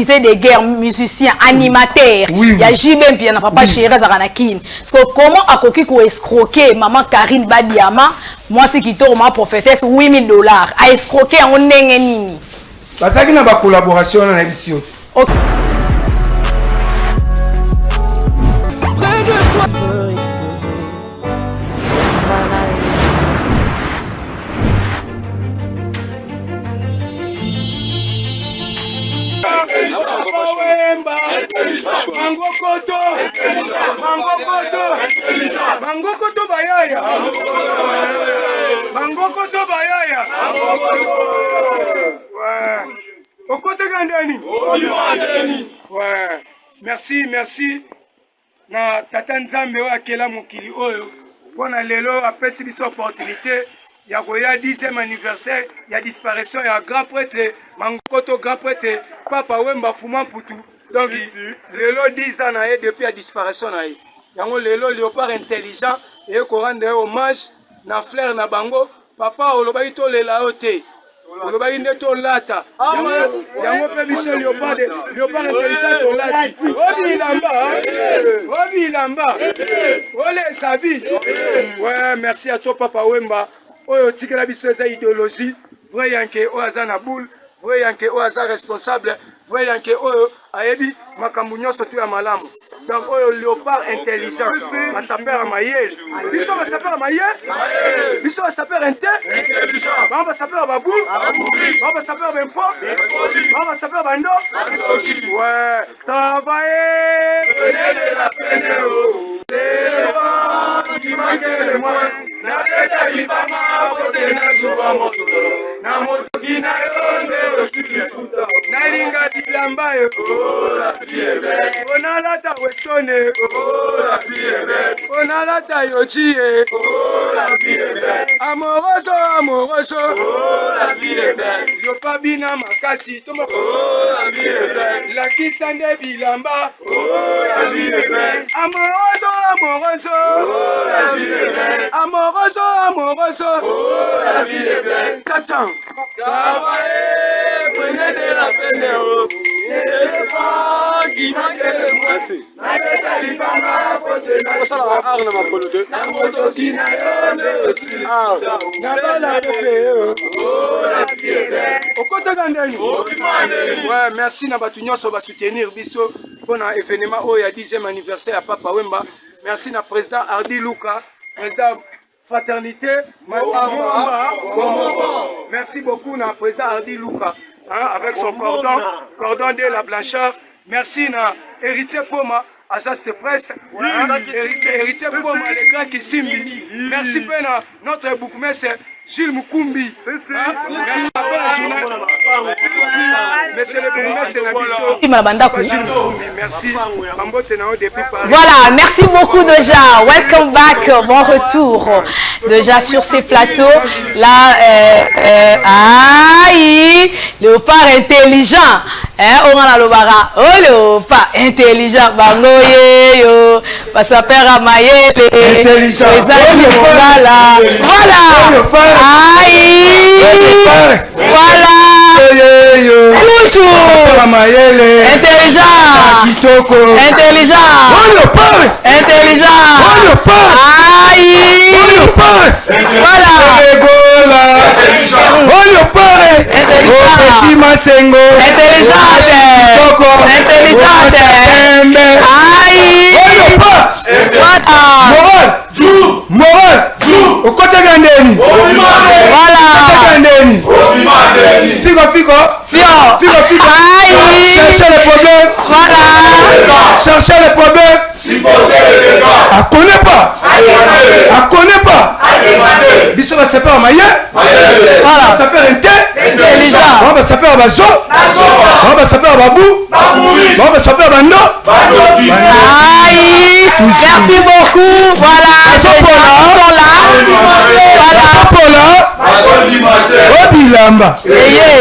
des guerres, musiciens, animateurs. Il y a JB puis il y a papa chéri Zaranakin. Parce que comment a coquille ko escroquer maman Karine Badiama, moi c'est qui tourne ma prophétesse $8,000 a escroquer en nengeni. Parce qu'il y a une collaboration dans l'émission. OK. Mangokoto bayaya. Mangokoto bayaya. Ouais. Okote gandani. Ouais. Merci. Na tata Nzambe wa kela mokili oyo. Pona lelo apesi biso opportunité. Ya koya 10e anniversaire, ya disparition ya grand prêtre Mangokoto grand prêtre Papa Wemba Fuma Putu. Donc lelo 10 ans na depuis la disparition na ye. Yango lelo léopard intelligent et ko rendre hommage na frère na bango papa olobaki to lela ote. Olobaki nde to lata. Yango pe biso léopard intelligent to lati. Obi lamba. Ole sabi. Ouais, merci à toi Papa Wemba. Oyo tikela biso eza idéologie, vrai yanke o aza na boule, vrai yanke o aza responsable, vrai yanke oyo ayebi makambo nyonso tu ya malamu. Donc oyo léopard intelligent, ma sapeur mayel. Biso ma sapeur mayel. Biso ma sapeur intelligent. Ba sapeur babu, ba sapeur bempo, ba sapeur bando. Ouais, travailler, prenez de la peine. C'est le moi. Na teta libama kote na suba moto na moto kina yonde osifuta na linga dilamba yo la piebe ona lata westone la piebe ona lata yochie la piebe amoroso la piebe yo pa bina makasi tomo la piebe la kisande bilamba la piebe amoroso la piebe amoroso, oh, la vie est belle. Tchang. Travaillez, prenez de la peine, oh. C'est le vent qui manque de moi. La tête à l'ibama, côté la moto qui n'a rien de la vie est belle. Au côté d'Andeni. Ouais, merci Nabatunion, on va soutenir Bisso pour l'événement où il y a 10e anniversaire à Papa Wemba. Merci na président Hardy Luka, président Fraternité, merci beaucoup na président Hardy Luka, hein, avec son cordon de la blancheur. Merci na héritier Poma, agence de presse, héritier Poma, les gars qui simbi. Merci à notre bourgmestre Gilles Mukumbi. Merci à la journée. Monsieur le bourgmestre merci. Voilà, merci beaucoup déjà. Welcome back, bon retour déjà sur ces plateaux. Là, aïe, léopard intelligent. On a le bara. Oh, léopard intelligent. Bango yo, ça perd à mailler. Intelligent. Voilà. Aïe. Voilà. Bonjour. Intelligent. Intelligent. Intelligent. Aïe. Voilà. Moral. Au côté Gandeni. Voilà. Figo. Cherchez les problèmes. Voilà. Cherchez les problèmes. Elle connaît pas. Biso va s'appeler Maïe. Voilà. Ça s'appelle intelligent. On va s'appeler Bazo. On va s'appeler Babou. On va s'appeler Bando. Aïe. Merci beaucoup. Voilà. Les gens sont là. Voilà. Bilamba.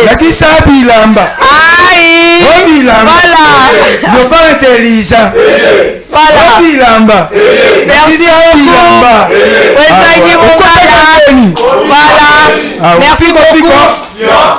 Natissa Bilamba. Aïe. Bilamba. Voilà. Le pas intelligent. Voilà. Bilamba. Merci beaucoup. Voilà. Merci beaucoup.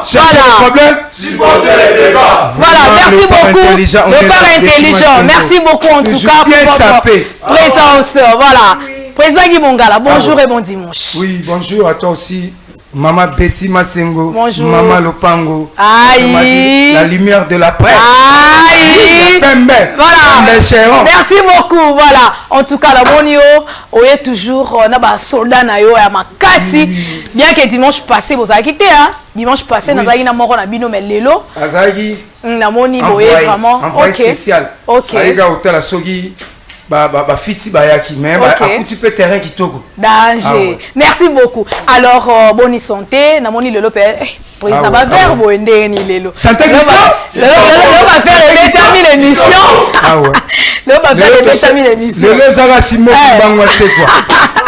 Cherchez le problème. supporter les dégâts. Voilà, merci beaucoup. Le père intelligent. Merci beaucoup en tout cas pour votre présence. Voilà. Président Guy Mongala, bonjour et bon dimanche. Oui, bonjour à toi aussi. Maman Betty Masengo. Bonjour. Maman Lopango. Aïe. La lumière de la presse. Aïe. Voilà. Merci beaucoup. Voilà. En tout cas, la bonne on est toujours na soldat na yo ya makasi. Bien que dimanche passé vous avez quitté hein. Dimanche passé na zaki na moko na bino melelo. Azaki. Na moni boye vraiment. OK. Spécial. OK. Aïga hôtel Sogi. Fiti bayaki mais akuti pe terrain kitoko danger. Merci beaucoup. Alors bonne santé na moni lelo pe président ba verbe ndeni lelo santé lelo ba faire termine l'émission. Ah ouais lelo ba faire termine l'émission lelo zaka simo bangwa c'est quoi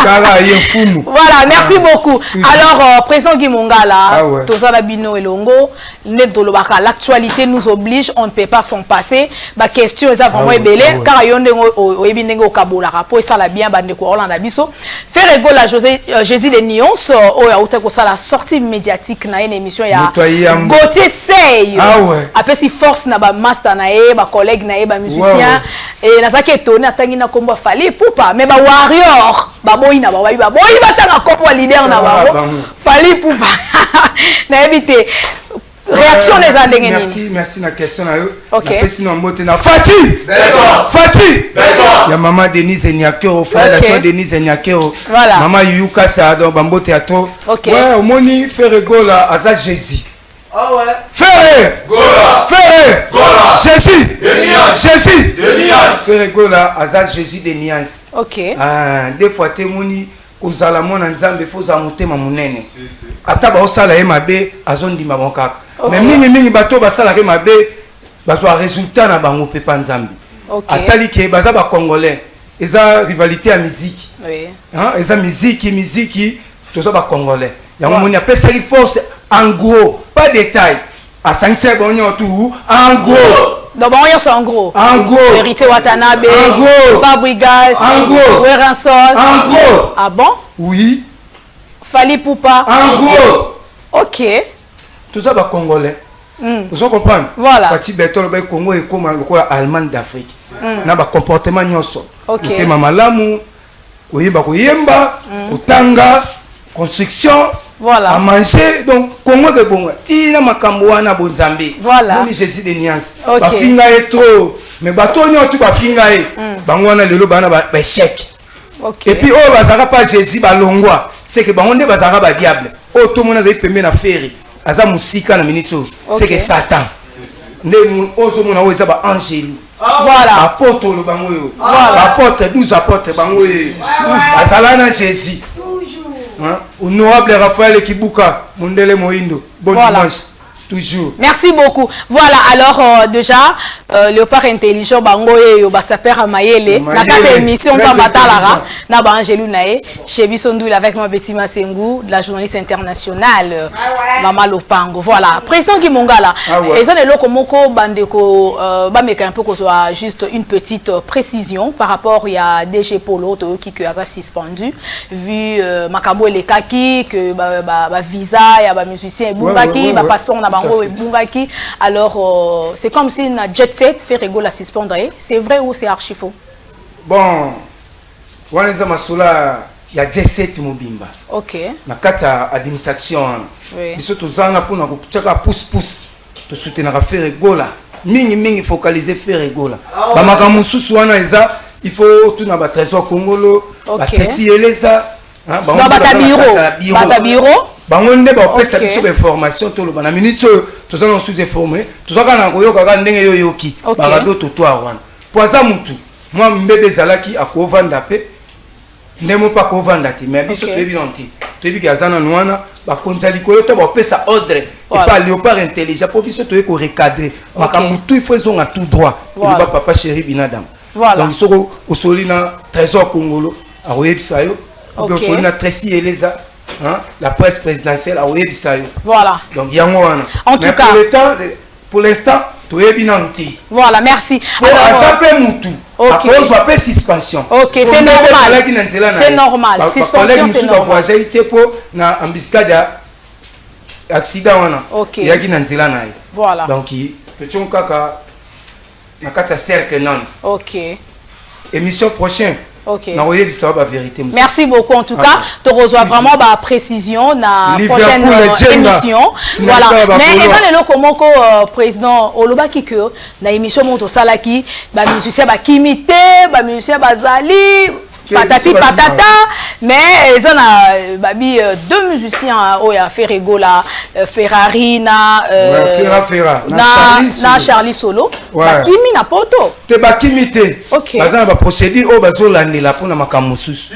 kara yefumu. Voilà, merci beaucoup. Alors président Guy Mongala tozala bino elongo net dolobaka l'actualité nous oblige, on ne peut pas s'en passer. Ba question est vraiment belé car yonde ebindenge okabolaka po esala bien bande ko Orlando biso faire rigolo à Jésus de Nuance oya utako sala sortie médiatique na une émission ya Gauthier Sey après si force na ba master na e ba collègue na e ba musicien et na saki étonné atangi na kombo fali poupa mais ba warrior ba boyi na ba boyi batanga kombo leader na ba fali poupa na éviter réaction des andengeni. Merci na question na yo. OK. Sinon moté na Fati. Fati. Ya maman Denise Nyakero, fondation Denise Nyakero. Voilà. Maman Yuka sa do bambote à toi. OK. Ouais, omoni faire gola aza Jésus. Ah ouais. Faire gola. Faire gola. Jésus. Jésus. Faire gola aza Jésus de Nias. OK. Ah, des fois témoini kozala mona nzambe foza motema munene. Ata ba osala ye mabe azondima bonkaka. Mais mingi bato basala ke mabe bazwa résultat na bango pe panzambi. Atali ke baza ba congolais. Eza rivalité à musique. Oui. Hein, eza musique toza ba congolais. Yango moni apesa ki force en gros, pas détail. À 5 bonyo tout en gros. Donc bon yo en gros. En gros. Vérité Watanabe. En gros. Fabrigas. En gros. Weranson. En gros. Ah bon? Oui. Fali Poupa. En gros. OK. Tout ça va congolais. Vous comprenez? Voilà. Fati Betol ba Congo et comme le Allemagne d'Afrique. Na ba comportement nyoso. OK. Te mamalamu, koyeba koyemba, kotanga, construction, voilà. À manger donc Congo de bon. Ti na makambo wana bonzambe. Voilà. Ni Jésus de Niance. OK. Ba finga e trop. Mais bato nyoto ba finga e. Bango wana lelo bana ba échec. OK. Et puis oh bazaka pas Jésus ba longwa. C'est que bango nde bazaka ba diable. Oh tout monde a pemé na ferry. Aza musika na minito c'est que Satan ne ozo mona oza ba angelu voilà apôtre le bango yo apôtre 12 apôtres bango azala na Jésus toujours honorable Raphaël Kibuka Mondele Moindo bon dimanche toujours. Merci beaucoup. Voilà, alors déjà, Léopard intelligent, bango yo basaper à Mayele. Na kata émission ça batalara na ba Angelou nae, chez Bisondoul avec ma Betty Masengo, la journaliste internationale Maman Lopango. Voilà, président Guy Mongala. Et ça le komoko bandeko ba meka un peu qu'on soit juste une petite précision par rapport il y a DG Polo qui a suspendu vu makambo le kaki que ba visa ya ba musicien bungaki ba passeport na bungaki. Alors c'est comme si na jet set fait rigolo la suspendre. C'est vrai ou c'est archi faux? Bon, waneza masula ya jet set mobimba. OK. Na kata administration. Biso tozanga pona ko tchaka pousse to soutenir faire rigolo. Mingi focaliser faire rigolo. Ba makamu susu wana eza il faut tout na ba trésor congolo, ba tesi eleza, hein, ba bureau. Bango nde ba pesa biso information to lo bana minute to zana sous informé to zaka na koyoka ka ndenge yo yoki ba rado to to wana poza mutu moi mbebe zalaki akovanda pe ndemo pa kovanda ti mais biso to ebilonti to ebi kazana nwana ba konza likolo to ba pesa ordre et pas Léopard intelligent pour biso to eko recadrer makambu tout il faut zonga tout droit et ba papa chéri binadam donc soko osolina trésor congolo a oyebisa yo donc osolina tresi eleza. Hein? La presse présidentielle a oublié. Voilà. Donc il y a un en tout cas pour l'instant tout est bien anti. Voilà, merci. Alors ça peut moutou. OK. On soit pas suspension. OK, c'est normal. C'est normal. Suspension c'est normal. J'ai été pour na embuscade accident wana. OK. Yaki na nzela na ye. Voilà. Donc petit kaka na kata cercle non. OK. Émission prochaine. OK. Na voyez ça la vérité. Merci beaucoup en tout cas. Tu reçois vraiment la précision dans la prochaine émission. Voilà. Mais est-ce que comment président Oloba qui que na émission monto salaki ba musicien ba kimité, ba musicien ba zali patati patata, mais ils ont babi deux musiciens oh ya Ferrego la Ferrari na Charlie Solo ba kimi na poto te ba kimité OK bazana ba procédure o bazo landela pona makamususu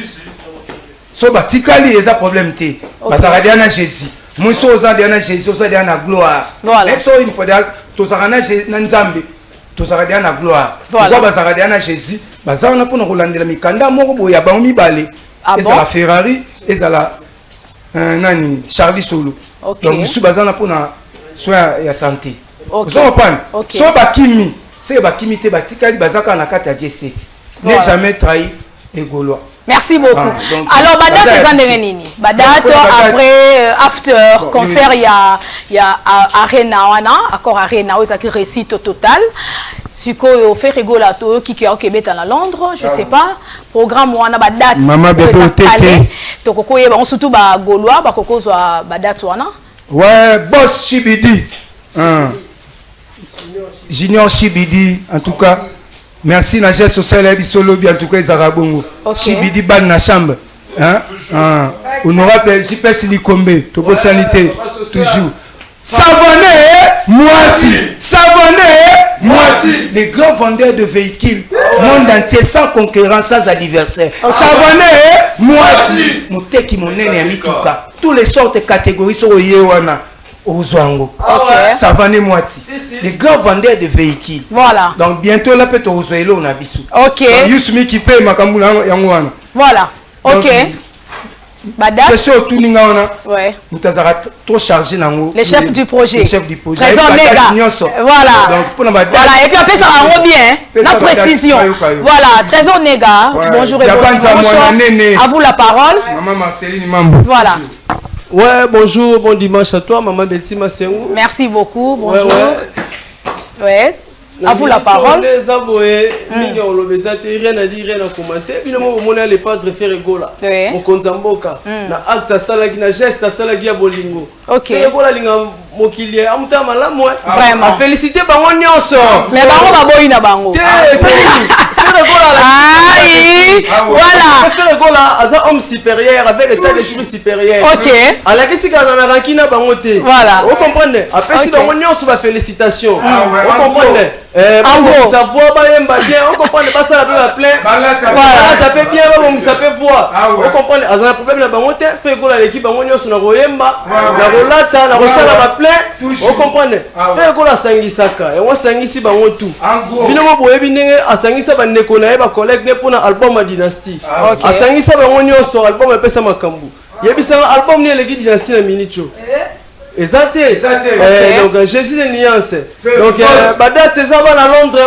so ba tikali eza problème te bazara dia na Jésus muso oza dia na Jésus oza dia na gloire même so une fois to zakana na nzambe to zakana dia na gloire pourquoi bazara dia na Jésus bazana pona kolandela mikanda moko boya ba mibale ezala Ferrari ezala nani Charlie Solo donc musu bazana pona soin ya santé vous comprenez so ba kimi c'est ba kimi te ba tikali bazaka na kata J7 n'est jamais trahi les Gaulois. Merci beaucoup. Alors, Badat, après, after, concert, il y a Arena, accord Arena, où il récite au total. Si on fait rigolato, qui est au Québec à Londres, je ne sais pas. Programme, on a Badat. Maman, on surtout Gaulois, Badat, ouais, boss Chibidi. Junior Chibidi, en tout cas. Merci Nadia Social et Solo en tout cas les Arabongo. Chibidi ban na chambre. On aura appelé JP Silikombe, Topo Sanité toujours. Savonné moitié. Savonné moitié. Les grands vendeurs de véhicules monde entier sans concurrence sans adversaire. Savonné moitié. Moteki monene ya mituka. Tous les sortes de catégories sont au Yewana. Ozwango. Savane moitié. Les grands vendeurs de véhicules. Voilà. Donc bientôt là peut-être Ozoelo on a bisou. OK. Yusumi qui paye makamula yangwana. Voilà. OK. Badat. Question tout ninga ona. Ouais. Mutazara trop chargé nango. Les chefs du projet. Les chefs du projet. Présent Nega. Voilà. Donc pour na Badat. Voilà et puis après ça en bien. La précision. Voilà, Trésor Nega. Bonjour et bonjour. À vous la parole. Maman Marceline Mambo. Voilà. Ouais, bonjour, bon dimanche à toi, maman Betty Massengou. Merci beaucoup, bonjour. Ouais. À vous la parole. Les abonnés, rien à dire, rien à commenter. Puis on a les padres Ferregola. Mon Konzamboka. Na acte salagi, na geste salagi à Bolingo. OK. Ferregola linga mokilier. Amuta malamu. Vraiment. Féliciter bango nyonso. Mais bango baboyi na bango. Ferregola là. Aïe. Voilà. Ferregola aza homme supérieur avec état d'esprit supérieur. OK. Alors qu'est-ce qu'il y a dans la rankina bango te. Voilà. Vous comprenez? Après si bango nyonso ba félicitations. Vous comprenez? En gros, ça voit bien, on comprend pas ça la plein. Voilà, taper bien, on s'appelle voir. On comprend, as un problème là bas on fait goal à l'équipe, on y a sur la royemba, la rolata, la rosala va plein. On comprend. Fait goal à Sangisaka et on sangisi ba on tout. Bino mo boye binenge a Sangisa ba nekona ba collègue ne pour na album à dynastie. A Sangisa ba on y a sur album pesa makambu. Yebisa album ne l'équipe dynastie na minicho. Exact. Donc Jésus de nuance. Donc Badat c'est ça va à Londres,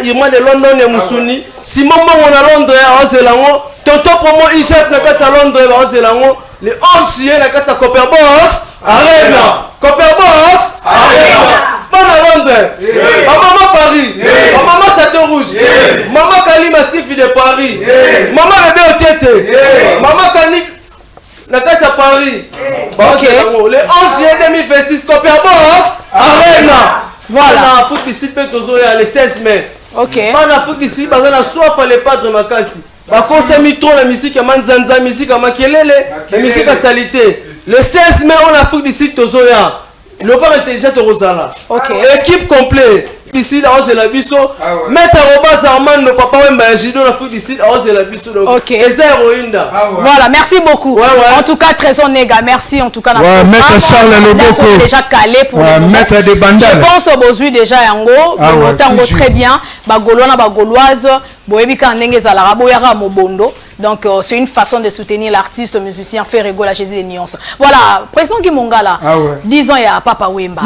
il m'a de London et Moussuni. Si maman on à Londres à Ozelango, tonton promo Ijat na kata Londres à Ozelango, le 11 juillet na kata Copperbox Arena. Copperbox Arena. Pas à Londres. Maman Paris. Maman Château Rouge. Maman Kali Massif de Paris. Maman Bébé Otete. Maman Kani la carte à Paris. OK. Le 11 juillet 2026, Copperbox Arena. Voilà. Foot ici le 16 mai. OK. Bana foot ici bazana soif les padres makasi. Ba consommer trop la musique à manzanza, musique à makelele, la musique à salité. Le 16 mai on a foot ici tozoya. Le bar intelligent Rosala. OK. Équipe complète. Ici là on la biso. Mettre Robas Armand le papa Wemba Jido la foot ici là on la biso. OK. Et Héroïnda. Voilà, merci beaucoup. En tout cas Trésor Nega, merci en tout cas. Maître Charles Loboko. Déjà calé pour mettre des bandales. Je pense au besoin déjà yango, autant très bien, ba Gaulois na ba Gauloise, boyebi ka ndenge za la boyaka mobondo. Donc, c'est une façon de soutenir l'artiste, musicien, faire rigoler la Jésus des nuances. Voilà, président Kimongala, 10 ans, il y a Papa Wemba.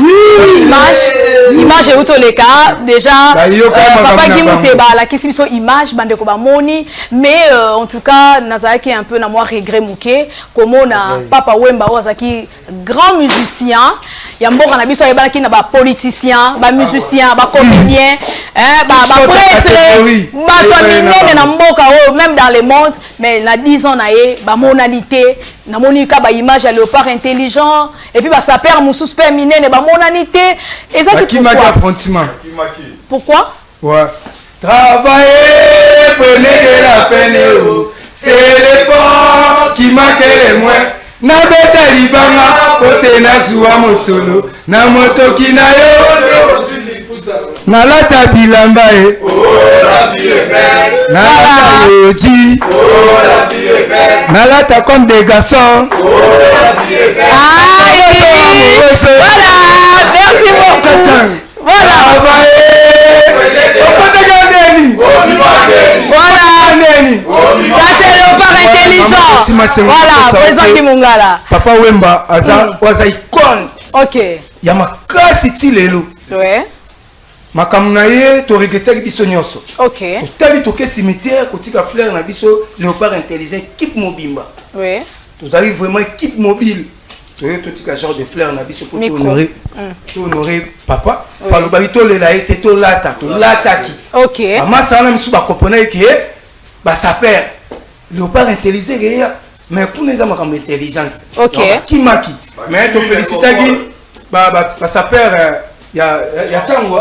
Image est où les cas. Déjà, Papa Kimuteba, la question de image, Bandeko Bamoni. Mais en tout cas, Nazaki est un peu, moi, regret mouké. Comme on a Papa Wemba, Ozaki, grand musicien. Il y a un bon cannabis, il y a un politicien, un musicien, un comédien, un prêtre, même dans le monde. Mais il y a 10 ans, il y a une monalité, une image à léopard intelligent, et puis ça perd mon suspect miné, une monalité. Et ça, pourquoi? Ouais. Travailler, prenez de la peine, c'est l'effort qui marque les moins. Na beta libanga pote na zuwa mosolo na motoki na yo na lata bilamba e la vie est belle na lata yoji la vie est belle na lata comme des garçons la vie est belle Voilà, merci beaucoup. Voilà. Ça c'est le père intelligent. Voilà, président Kimongala. Papa Wemba, aza icône. Ok. Yamakasi tilelo. Ouais. Makamuna ye to regretter biso nyonso. Ok. Tali to ke cimetière kotika fleur na biso léopard intelligent équipe mobimba. Ouais. Nous arrivons vraiment équipe mobile. Tout genre de fleurs na biso pour honorer papa. Par le barito le la été to lata ki. Ok. Maman ça na misu ba comprendre que ba sa père léopard intelligent mais pour nous avons comme intelligence. Ok. Qui maki. Mais to féliciter qui ba sa père ya chango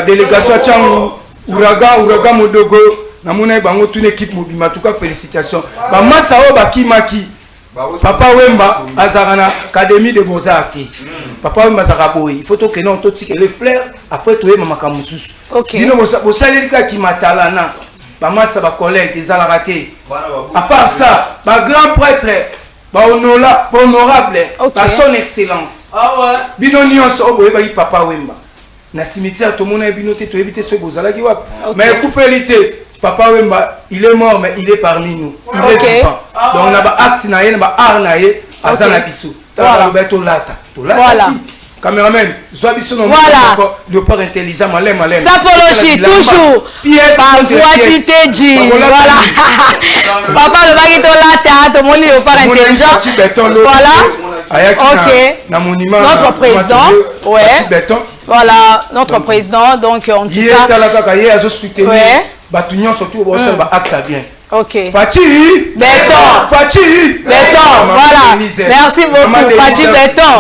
délégation chango uraga modogo na mona bango toute équipe mobile en tout cas félicitations. Ba massa o ba kimaki. Papa Wemba azarana académie de Beaux-Arts. Papa Wemba zaraboy il faut que non to tike les fleurs après to mama kamususu. OK. Dino bo salelika ki matalana ba massa ba collègue des alaraté. À part ça, ba grand prêtre ba honorable ba son excellence. Ah ouais. Bino nyonso oboye ba Papa Wemba. Na cimetière to mona bino te to ebité ce bozalaki wap. Mais ku félité Papa Wemba, il est mort, mais il est parmi nous. Il est vivant. Donc, on a un acte, on a un art, on a un bisou. Voilà. Voilà. Caméraman, voilà. Le port intelligent, malem. Sapologie, toujours. Par voix dit. Voilà. Papa, le baguette là, tout le monde est au port intelligent. Voilà. Ok. Notre président. Ouais. Voilà, notre président. Donc, en tout cas. Ouais. Batunion surtout au sein ba acte bien. OK. Fati Béton. Voilà. Merci beaucoup Fati Béton.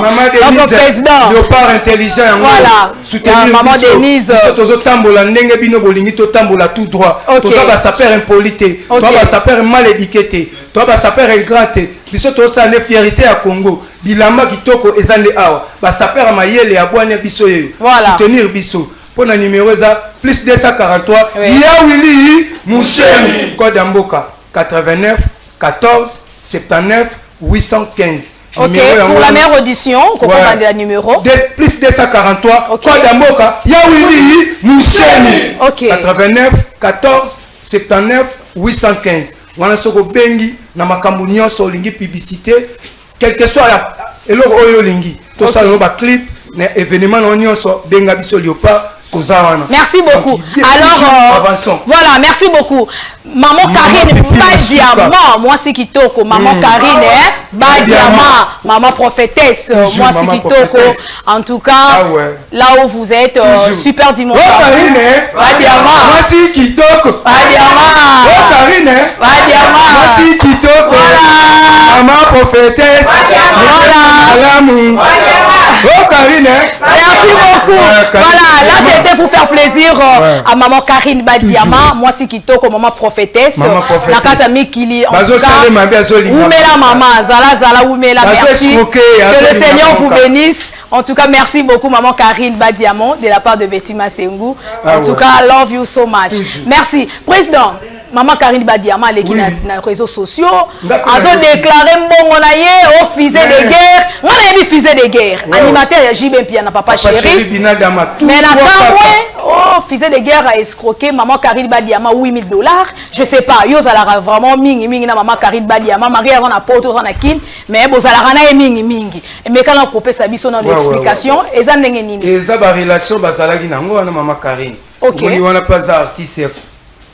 Notre président. Léopard intelligent. Voilà. Soutenir maman Denise. Tozo tambola ndenge bino bolingi to tambola tout droit. Toza ba saper impolité. Toza ba saper mal éduqué. Toza ba saper ingraté. Biso to sa ne fierté à Congo. Bilamba kitoko ezande awa. Ba saper mayele abwane biso ye. Soutenir biso. Pour le numéro plus 243 Yawili Mouchemi code Amboka 89 14 79 815. Ok, pour la meilleure audition, comment on va dire le numéro plus 243 code Amboka Yawili Mouchemi 89 14 79 815. Voilà ce que bengi na makambu nyonso lingi publicité quel que soit elo oyo lingi to ça no ba clip na événement nyonso benga biso liopa. Merci beaucoup. Alors, voilà, merci beaucoup. Maman Karine, pas diamant, moi c'est Kitoko. Maman Karine, pas diamant. Maman prophétesse, moi c'est Kitoko. En tout cas, là où vous êtes, super dimanche. Karine, pas diamant. Moi c'est Kitoko. Pas diamant. Karine, pas diamant. Moi c'est Kitoko. Voilà. Maman prophétesse. Voilà. Oh Karine. Merci beaucoup. Voilà, là c'était pour faire plaisir à maman Karine Badiama. Moi c'est Kitoko, maman prophétesse. La carte Mikili. En tout cas, Oumela maman, Zala Oumela, merci. Que le Seigneur vous bénisse. En tout cas, merci beaucoup maman Karine Badiama de la part de Betty Masengu. En tout cas, I love you so much. Merci. Président, Maman Karine Badiama les qui na réseaux sociaux azo déclaré mbongo na ye au fusée de guerre moi na fusée de guerre animateur ya JB Piana papa chéri mais na oh fusée de guerre a escroqué maman Karine Badiama $8,000 je sais pas yo zalara vraiment mingi na maman Karine Badiama Maria on a poto on a kin mais bo zalara na mingi mais quand on couper sa biso na l'explication eza ndenge nini eza ba relation bazalaki nango na maman Karine on wana pas artiste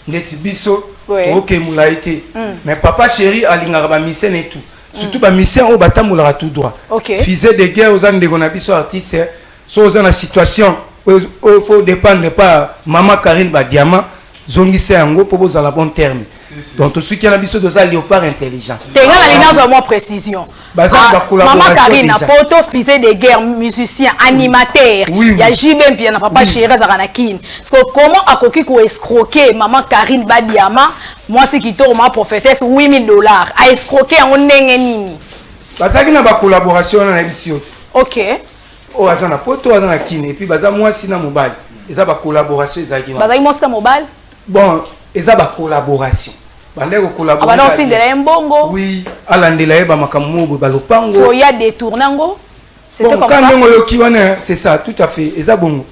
ndeti biso ok moulaité mais papa chéri alingaka ba mission et tout surtout ba mission au batamulaka tout droit fusée de guerre aux ndeko na biso artiste so dans la situation il faut dépendre pas maman Karine Badiama zongisa yango pour bozala bon terme donc tout ce qui a biso doza léopard intelligent tenga la linazo moi précision maman Karine a poto fusée de guerre musicien animateur ya JB Piana papa chéri zakana kin parce que comment akoki ko escroquer maman Karine Badiama moi c'est qui tourne ma prophétesse $8,000 a escroquer en ndenge nini basaki na ba collaboration na biso OK o azana poto azana kin et puis baza moi sina mobile eza ba collaboration ezaki bazaki moi sina mobile bon eza ba collaboration bandeko collaborer abana otindela mbongo oui alandela yeba makamubo balopango so ya détournango c'était comme ça quand ndongo yoki wana c'est ça tout à fait eza bongo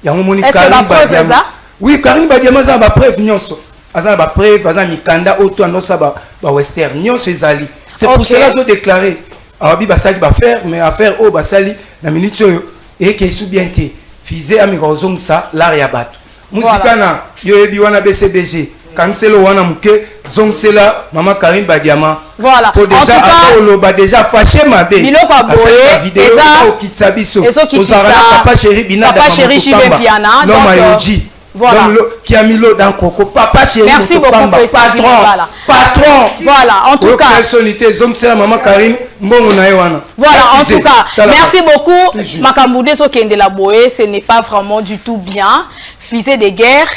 yango moni Karine Badiama oui Karine Badiama za ba preuve nyonso azana ba preuve azana mikanda auto anosa ba western nyonso ezali c'est pour cela zo déclarer ababi basali ba faire mais affaire o basali na minute oyo et que sous bien té fizé amigozong ça l'art ya bato musika na yo yebi wana BCBG Kanselo wana muke zongsela maman Karine Badiama voilà pour déjà aloba déjà fâché mabe biloko aboye eza okitsabiso ozara papa chéri bina papa chéri JB Piana donc voilà qui a mis l'eau dans coco papa chéri merci beaucoup patron voilà en tout cas personnalité zongsela maman Karine mbongo na wana voilà en tout cas merci beaucoup makambude so kende la boye ce n'est pas vraiment du tout bien fusée de guerre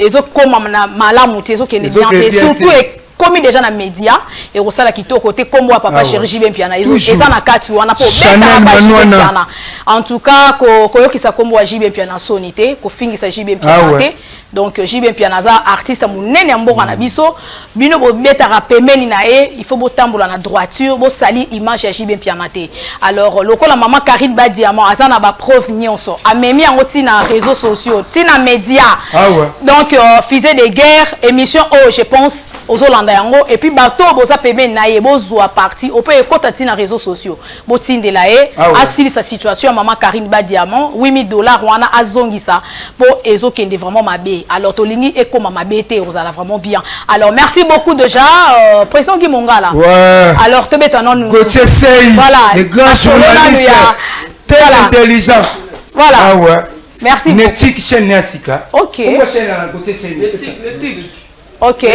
ezo koma na malamu te ezo kende bien te surtout comme déjà na média et au sala kito côté comme wa papa chéri JB Piana eza na kati wana po beta en tout cas ko yokisa kombo wa JB Piana sonité ko fingisa JB Piana te donc JB Piana za artiste munene mboka na biso bino bo beta rapemeni na il faut bo tambola na droiture bo sali image ya JB Piana te alors lokola maman Karine Badiama azana ba preuve nyonso amemi yango tina réseaux sociaux tina média donc fusée de guerre émission je pense aux yango et puis bato boza peme na ye bozwa parti on peut écouter tina réseaux sociaux botinde la e asili sa situation maman Karine Badiama $8,000 wana azongisa pour ezo kende vraiment mabe alors tolingi ekoma mabe te ozala vraiment bien alors merci beaucoup déjà président Guy Mongala alors te beta non Gauthier Sey voilà le grand journaliste très intelligent voilà merci Netik chaîne Nasika OK chaîne na Gauthier Sey Netik OK.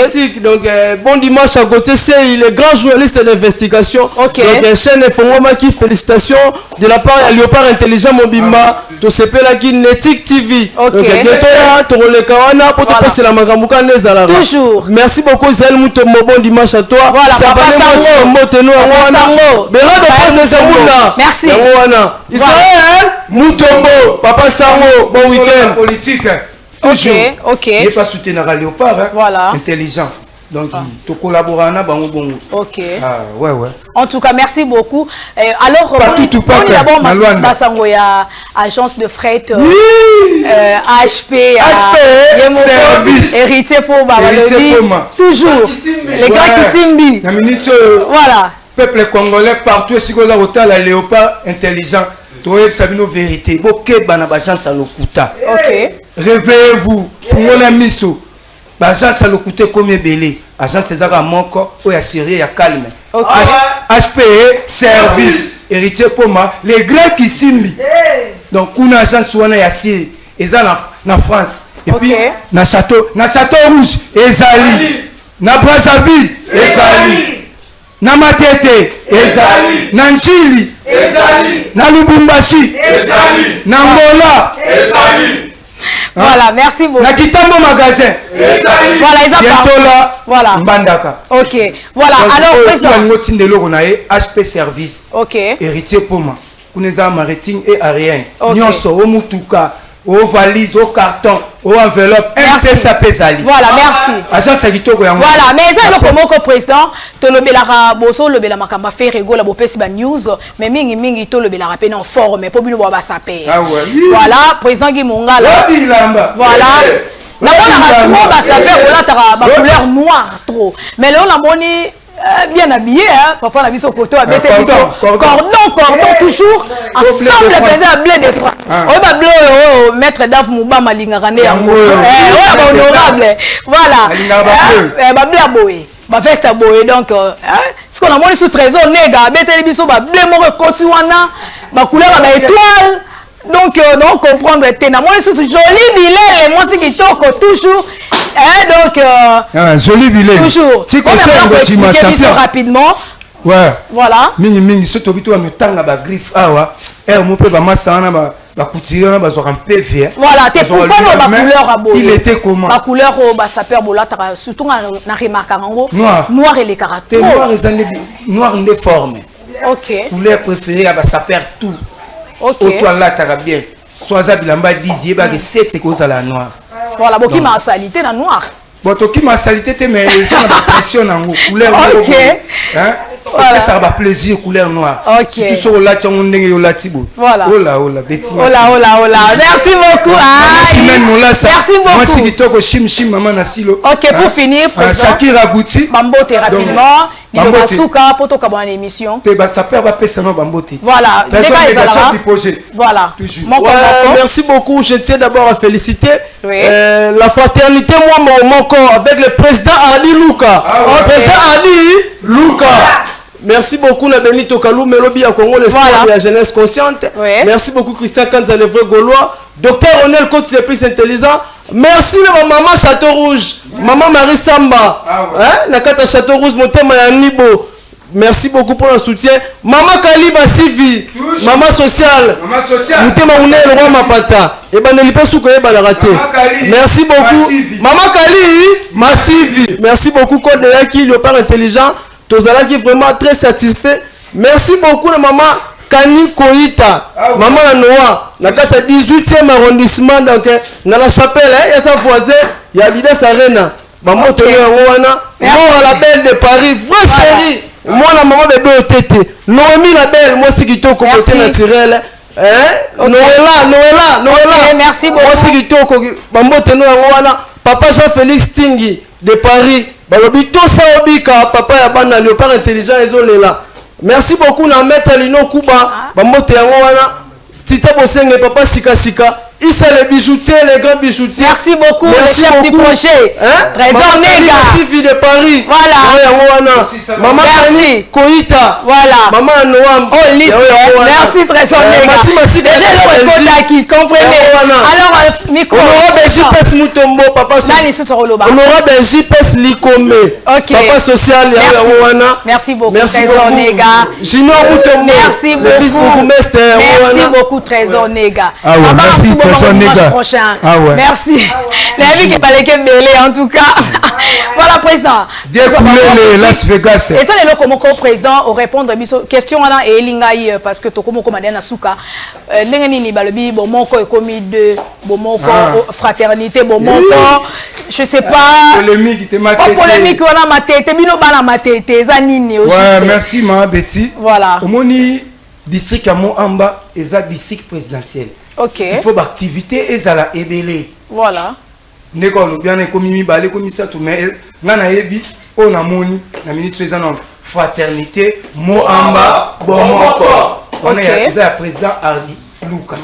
Donc bon dimanche à côté c'est le grand journaliste d'investigation. OK. Donc chaîne Fongoma qui félicitations de la part de Léopard Intelligent Mobimba to sepela ki Netik TV. OK. Donc jetera to le kawana pour te passer la magamuka nezala. Toujours. Merci beaucoup Zel Mutombo bon dimanche à toi. Voilà. Ça va pas moteno wana. Bera de passe de Zamunda. Merci. Wana. Israël Mutombo Papa Sango bon week-end politique. OK. Il n'est pas soutenir à Léopard, voilà. Intelligent. Donc, tu collabores à Bango Bongo. OK. Ah, ouais. En tout cas, merci beaucoup. Alors, on est d'abord Massangoya, agence de fret, HP, service, hérité pour Babalobi. Toujours. Les gars qui simbi. Voilà. Peuple congolais, partout, si vous avez la Léopard Intelligent. Toi, ça nos vérité. Boké banabagence à l'okuta. OK. Réveillez-vous. Fungola miso. Bagence à l'okuta comme belé. Agence César Moko. Ou ya sérieux, ya calme. OK. HPE service. Héritier pour moi. Les Grecs qui simbi. Donc, une agence ou ya Syrie. Et ça na France. Et puis, na château rouge. Ezali. Na Brazzaville. Ezali. Na Matete, Ezali. Na Nchili, Ezali. Na Lubumbashi, Ezali. Na Angola, Ezali. Voilà, merci beaucoup. Na Kitambo magasin, Ezali. Voilà, ils bientôt là. Voilà. Mbandaka. OK. Voilà, alors président. HP service. OK. Héritier pour moi. Kuneza maritime et aérien. Nyonso omutuka. aux valises, aux cartons, aux enveloppes, ça pèse. Voilà, merci. Agence Agitoko. Voilà, mais ça, le président, tu le belara boso, le bela makamba fait rigolo, la bopesi ba news, mais mingi to le belara peine en forme, mais pour bien voir ça paye. Voilà, président Gimunga là. Voilà. Là, on a trop ba saper, voilà, t'as ba couleur noire trop. Mais là, on a moni bien habillé, hein. Papa a vu son photo, a bêté cordon, toujours ensemble, le blé de francs. On va bleu, maître Daf Mouba Malingarané, honorable. Voilà. Blé à boé. Veste à boé. Donc, ce qu'on a montré sous trésor, néga, bêté les bisous, blé mort, cotuana, couleur à étoile. Donc, on comprendre, moi, c'est joli billet, moi, c'est qui choque toujours. Donc, joli billet. Toujours. On va expliquer rapidement. Ouais. Voilà. Mingi, ce tobito, on tang à la griffe. Ah ouais. Mon père, ma sana, ma couture, ma un PV. Voilà, t'es pourquoi ma couleur à beau. Il était comment? Ma couleur, ça perd bola, surtout dans remarque noir. Noir et les caractères. Noir déformé. Ok. Couleur préférée, ça perd tout. Ok. Toi là, t'as bien. Soit ça, bilamba 10, que 7, c'est cause à la noire. Voilà, bon, qui m'a salité dans noir. Bon, qui m'a salité, mais ça m'a pression en couleur. Ok. Hein? Voilà. Ça va plaisir, couleur noire. Ok. Tout sur là, tu as un tibo. Voilà. Oh là, Betty. Oh là. Merci beaucoup. Merci beaucoup. Moi, c'est qui toque chim, maman Nasilo. Ok, pour finir, président. Shakira Gouti. Bambote rapidement. Il va souka pour ton émission. Ça perd pas ça non Bambote. Voilà. Voilà. Merci beaucoup. Je tiens d'abord à féliciter la fraternité moi mon corps avec le président Ali Luka. Président Ali Luka. Merci beaucoup la Benito Kalou Melobi à Congo l'espoir de la jeunesse consciente. Merci beaucoup Christian Kanza le vrai Gaulois. Docteur Ronel Côte le plus intelligent. Merci à maman Château Rouge, maman Marie Samba, la carte Château Rouge, mon thème est Nibo. Merci beaucoup pour le soutien. Maman Kaliba Sivi, maman sociale, mon thème est le roi Mapata. Et ben ne pas soukoye ba la raté. Merci beaucoup. Maman Kali Massivi. Merci beaucoup Code Yaki, le père intelligent. Tozala qui est vraiment très satisfait. Merci beaucoup la maman Kani Koita, maman Noah, dans le 18e arrondissement, donc, dans la chapelle, il y a sa voisine, il y a Didas Arena, maman la belle de Paris, vraie chérie, moi la maman bébé au tété, Noémie la belle, moi c'est qui t'ont commencé naturel, Noëlla, merci beaucoup, moi c'est qui t'ont commencé papa Jean-Félix Tingi de Paris, balobito Saobika, papa Yabana, le père intelligent, ils ont les là. Merci beaucoup na maître Lino Kuba, bamote yango wana, Tita Bosenge papa Sika. Ils sont les bijoutiers, les grands bijoutiers. Merci beaucoup, le chef du projet. Trésor Nega. Merci de Paris. Voilà. Maman Kani Koita. Voilà. Maman Noam. Oh, liste. Merci, Trésor Nega. Déjà, le Koda qui comprenez. Alors, micro. Honorable JPS Mutombo, papa social. Honorable JPS Likome. Ok. Papa social. Merci beaucoup, Trésor Nega. Junior Mutombo. Merci beaucoup. Merci beaucoup, Trésor Nega. Merci. Prochain. Merci. La vie qui parlait que mêlé en tout cas. Voilà, président. Bien coulé Las Vegas. Et ça, les locaux, mon président, au répondre à la question, et Lingaï, parce que tu comme commandant à Souka, Nengani Balobi, bon, mon corps est commis de, bon, mon corps, fraternité, bon, mon corps, je sais pas. Polémique, t'es ma tête. Polémique, on a ma tête, bino bala ma tête, zanini aussi. Ouais, merci, ma Betty. Voilà. Au moni, district à Moamba, et ça, district présidentiel. Ok. Il faut l'activité et ça la ébélé. Voilà. Nekolo bien commis balé comme ça tout mais ngana yebi on a moni na minute ces ans fraternité Moamba Bomoko. On est le président Hardy Luka.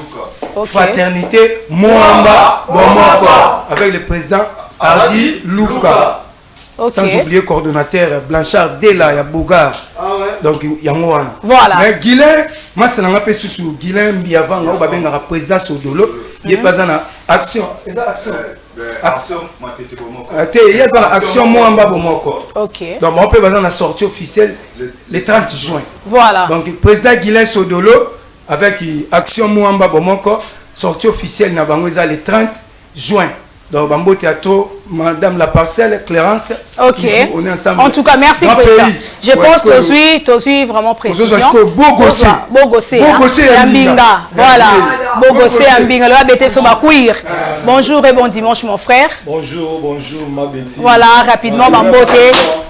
Fraternité Moamba Bomoko avec le président Hardy Luka. Sans oublier coordonnateur Blanchard Dela ya Bogar. Donc il y a moi. Voilà. Mais Guilain, moi c'est n'anga pesu sur Guilain Biavang au babenga président Sodolo, il est pas dans action. Action matete bomoko. Il y a dans action Moamba Bomoko. OK. Donc on peut dans la sortie officielle le 30 juin. Voilà. Donc président Guilain Sodolo avec action Moamba Bomoko, sortie officielle na bango le 30 juin. Donc, Bambote à trop, Madame la parcelle, Clérance. Ok. On est ensemble. En tout cas, merci président. Je pense que tu suis vraiment précision. Beau gossé. Ambinga. Voilà. Beau gossé, Ambinga. Le Bété Soba Queer. Bonjour et bon dimanche, mon frère. Bonjour, ma Betty. Voilà, rapidement, Bambote.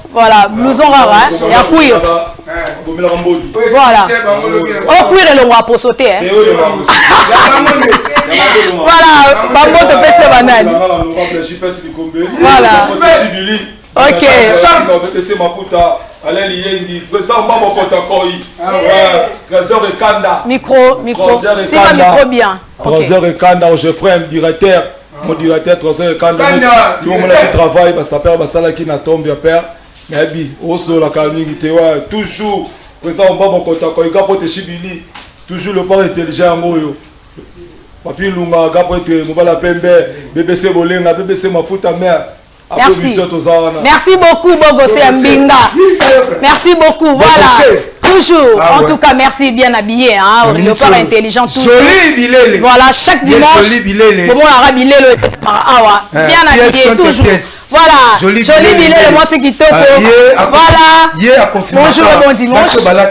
Voilà, blouson rare, et à queer. Voilà. Oh, queer et l'on pour sauter. Voilà, Bambote pèse les bananes. Voilà. Ok. Micro. C'est pas micro bien. 3h et Kanda, je ferai un directeur. Mon directeur 3h et Kanda. Nous, on a qui travaille, ça s'appelle Basala qui n'a tombé, père. Mais bien, aussi la communauté, toujours. Président, on va mon contact. Quand il y a pour te chibili, toujours le port intelligent en haut. Papi Lunga, Gapote, Mobala Pembe, BBC Bolenga, BBC Mafuta Mère. Merci. Merci beaucoup, Bogossé Mbinga. Merci beaucoup. Voilà. Toujours. En tout cas, merci, bien habillé. Hein. Le corps intelligent. Joli bilele. Voilà, chaque dimanche. Joli bilele. Bien habillé, toujours. Voilà. Joli bilele, moi, c'est qui toque. Voilà. Bonjour et bon dimanche. Voilà.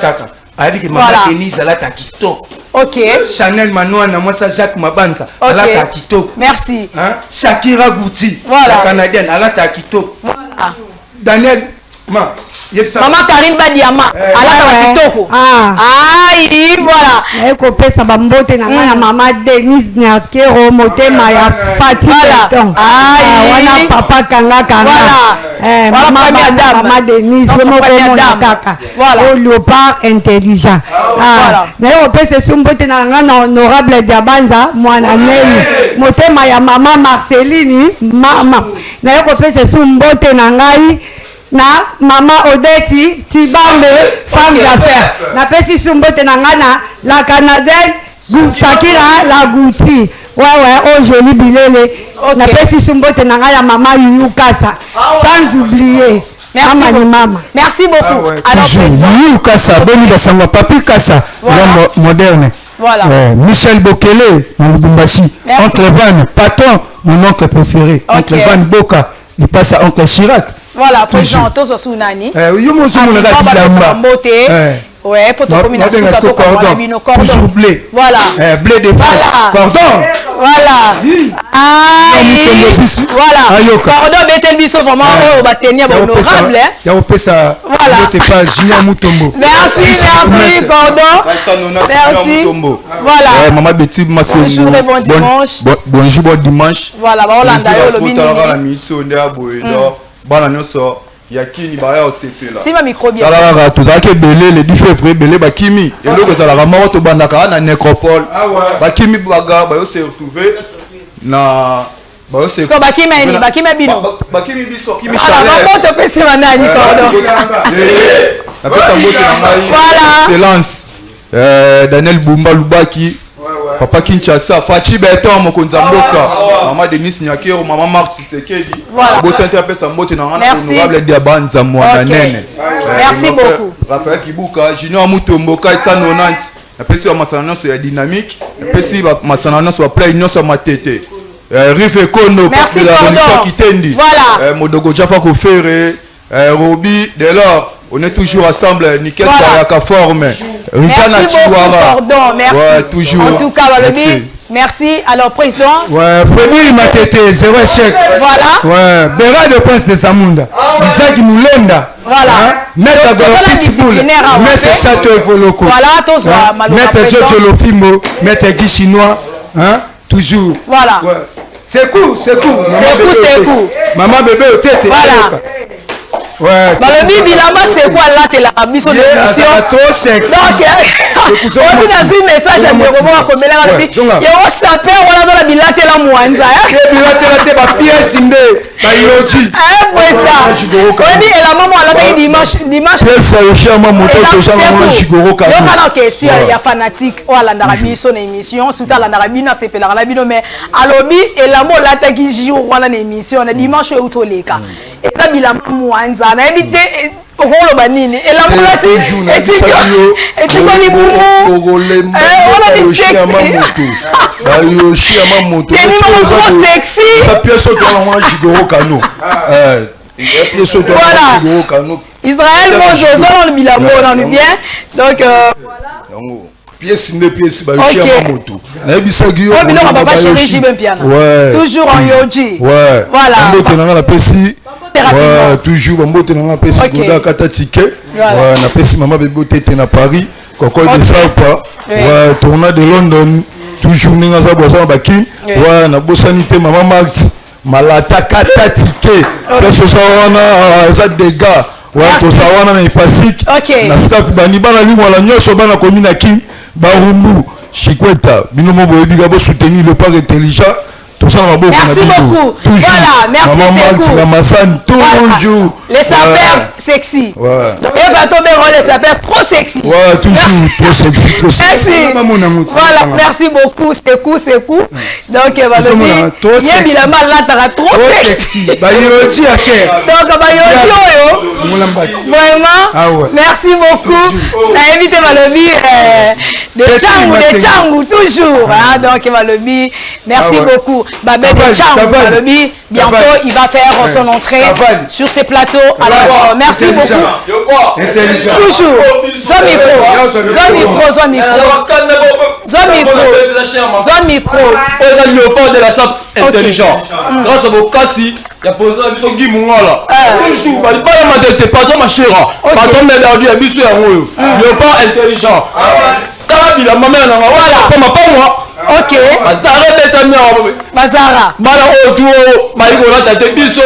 Ok. Chanel Manouana, moi ça Jacques Mabanza. Ok. Kitoko. Merci. Shakira Gouti. Voilà. La Canadienne, Alata Kitoko. Daniel, Maman Karine Badiama. Alata Kitoko. Aïe, voilà. Eko pesa bambote na ngana maman Denise Nyakero motema ya Fatih. Aïe. Wana papa kanga. Voilà. Maman Denise kaka. Voilà. Au léopard intelligent. Na eko pesa sumbote na ngana honorable Diabanza mwana neni. Motema ya maman Marceline mama. Na eko pesa sumbote na ngai na mama Odeti Tibambe femme d'affaires na pesi sumbote na ngana la canadienne Shakira la Gouti ouais joli bilele na pesi sumbote na ngana mama Yukasa sans oublier maman. Merci beaucoup. Alors Yukasa boni basanga papi Kassa moderne. Voilà. Michel Bokele mon Lubumbashi. Oncle Van Patton mon oncle préféré. Oncle Van Boka il passe à oncle Chirac. Voilà, président Tozo Sunani. Ouais, pour ton combinaison toujours blé. Voilà. Blé de France. Cordon. Voilà. Voilà. Cordon Betel Bisso vraiment au Batenia honorable. Il y a ça. Voilà. Merci Cordon. Merci. Voilà. Maman Betty bonjour et bon dimanche. Bonjour bon dimanche. Voilà, voilà le mini. Yakini baya osepe là. Si ma micro bien. Là tout ça que belé le 10 février belé bakimi et loko za la mort to bandaka na nécropole. Bakimi baga ba yo se retrouver na ba yo se Parce que bakimi bino. Bakimi biso kimi chaleur. Alors comment to pese manani pardon. Après ça moto na ngai. Voilà. Excellence. Daniel Bumba Lubaki. Papa Kinshasa, Fachi Beton, Mokonza Mboka, Maman Denise Nyakero, Maman Marc Tshisekedi. Merci. Merci beaucoup. Raphaël Kibuka, Junior Mutombo, Kaitsa 90. Napesi wa masana so ya dynamique, napesi wa masana so ya play nyonso matete. Rive Kono, merci la religion Kitendi. Voilà. Modogo Jafa Kofere, Roby Delors. On est toujours ensemble, nickel Kayaka forme. Merci beaucoup, pardon, merci. Ouais, toujours. En tout cas, merci. Alors, président. Ouais, Frédéric Matete, zéro échec. Voilà. Ouais, Béra de Prince de Zamunda. Isaac Moulenda. Voilà. Maître de Pitbull. Maître Château Evoloko. Voilà, tous Maître Jojo Lofimo. Maître Guy Chinois. Hein, toujours. Voilà. Ouais. C'est cool. Maman bébé au tête. Voilà. Ouais, le bibi là-bas, c'est quoi là, t'es là, biso de l'émission. Trop sexy. Donc, on a un message à dire comment on va commettre la vie. Il y a un sapin, on a dans la bilate la mouanza. Bilate la pièce inde. Bayoji. On dit, et la maman, elle a dimanche. Pièce au chien, maman, moto, maman, Jigoro. Il y a une question, il y a fanatique. Oh, la narabi, son émission. Surtout la narabi, na c'est la narabi, mais à l'obi, et la mot, là, t'as qui joue, on a une émission. On a dimanche, ou tous les cas. et ça bilamba mwanza na ebite okolo banini et la molati et tiko ni mumu on a dit sexy Yoshi Amamoto et ni trop sexy ça pièce au tournoi Jigoro Kano pièce au tournoi Jigoro Kano Israël Mojo dans le bilamba on est bien donc voilà pièce ne pièce ba Yoshi Amamoto na bisagi yo on va pas chéri Jibem piano toujours en yoji voilà mbote na la pesi ouais toujours mbote na pesi goda kata ticket ouais na pesi maman bébé tete na Paris koko de ça pas ouais tournoi de London toujours ninga za boza bakin ouais na bosanité maman Marx malata kata ticket parce ça wana za dégâts ouais pour ça wana na ifasik na staff bani bana lingwa la nyosho bana komina kin barumbu chikweta binomo boyebiga bo soutenir le parc intelligent. Merci beaucoup. Voilà, merci beaucoup. Toujours. Les sapeurs sexy. Et va tomber les sapeurs trop sexy. Ouais, toujours trop sexy, trop sexy. Merci. Voilà, merci beaucoup. C'est cool. Donc, il y a bien mal là, t'as trop sexy. Donc, vraiment, merci beaucoup. Ça a évité Malobi de Tchangou, toujours. Donc, Malobi, merci beaucoup. Babette Tchangou, bientôt il va faire son entrée sur ces plateaux. Alors, merci beaucoup. Toujours. Zone micro. Et le léopard de la sape intelligent. Grâce à vos cassis, il y a posé un peu de Mungala. Toujours, pas la madette, pas de ma chère. Pas de mes dardus, à bisou et à moi. Léopard intelligent. Voilà. Pas moi. Ok. Bazara. Bala autour, Maïkola, t'as été biso.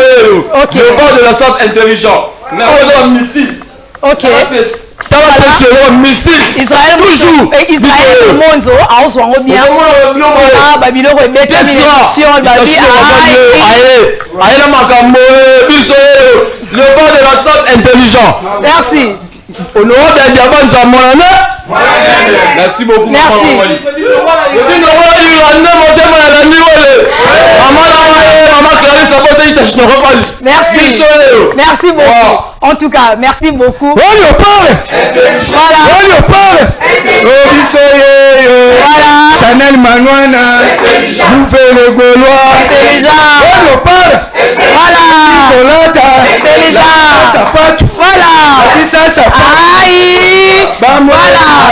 Ok. Le bord de la sape intelligent. Mais on a un missile. Ok. Missile. Israël toujours. Israël Monzo, à Oswango bien. Voilà, Babylone est bête. Le bord de la sape intelligent. Merci. Honorable Diaban Zamonane. Merci beaucoup. Merci. Merci. Merci beaucoup. En tout cas, merci beaucoup. Voilà. Chanel Manouana. Nouvelle Gaulois. Intelligent. Voilà.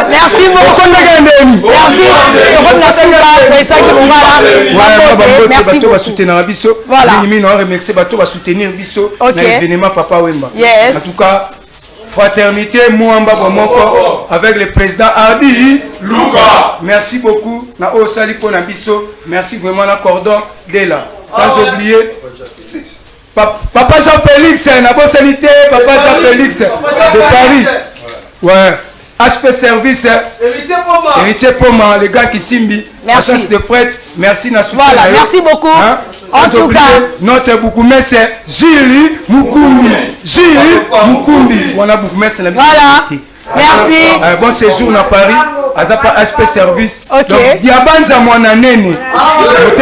Merci beaucoup. Merci beaucoup. En tout cas, fraternité Mouamba Bomoko avec le président Hardy Louga. Merci beaucoup. Na Osali Ponabiso. Merci vraiment na cordon de là. Sans oublier Papa Jean-Félix, na Bossalité, Papa Jean-Félix de Paris. Ouais. HP Service, héritier Poma, les gars qui simbi, agence de fret, merci na soutien. Voilà, merci beaucoup. Hein? En tout cas, notre Boukoumé c'est Gili Mukumbi. On a Boukoumé c'est la voilà. Merci. Bon séjour à Paris. Azapa HP Service. Ok. Donc Diabanza Mwananene.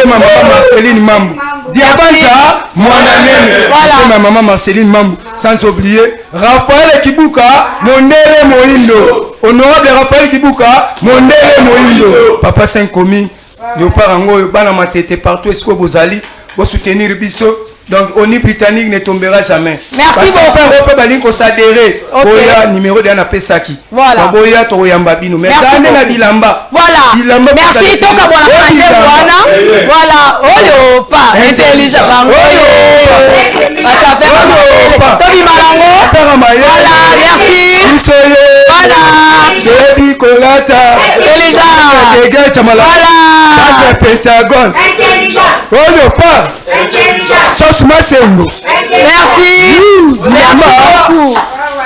Maman Marceline Mambo. Diabanza Mwananene. Voilà. Maman Marceline Mambo. Sans oublier Raphaël Kibuka, Mondele Moindo. Honorable Raphaël Kibuka, Mondele Moindo. Papa Saint-Comi. Léopard Ango, Bana Matete partout. Est-ce que vous allez soutenir Bisso? Donc, ONU britannique ne tombera jamais. Merci beaucoup. Parce qu'on s'adhérer. Boya numéro de Pesaki. Voilà. Boya Toyamba Bino. Merci beaucoup. Voilà. Merci. Toka Voilà. Voilà. Oh, pas intelligent. Tobi Malango. Voilà. Merci. Voilà. Jebi Kolata. Intelligent. Voilà. Pentagone. Intelligent. Oh, pas. Intelligent. Merci. Merci beaucoup.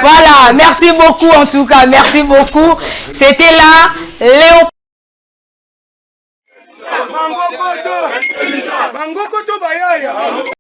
Voilà, merci beaucoup en tout cas, merci beaucoup. C'était là, Léo.